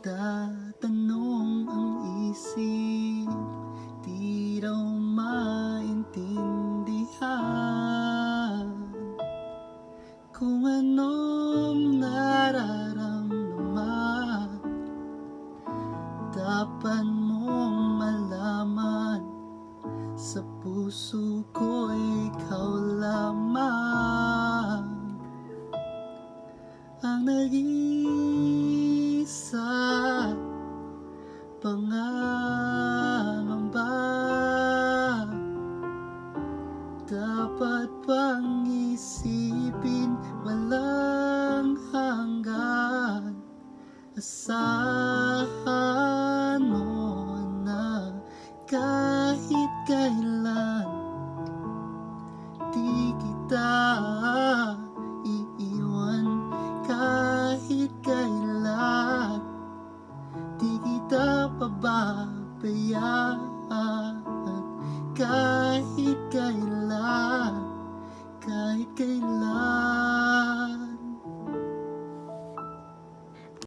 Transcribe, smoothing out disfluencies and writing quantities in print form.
Nagtatanong ang isip, di raw maintindihan kung anong nararamdaman. Dapat mong malaman, sa puso ko'y ikaw lamang ang nag-iisa pangangamba. Dapat bang isipin walang hanggan? Asahan mo na kahit kailan di kita iiwan, kahit kailan di kita pababayaan, kahit kailan, kahit kailan.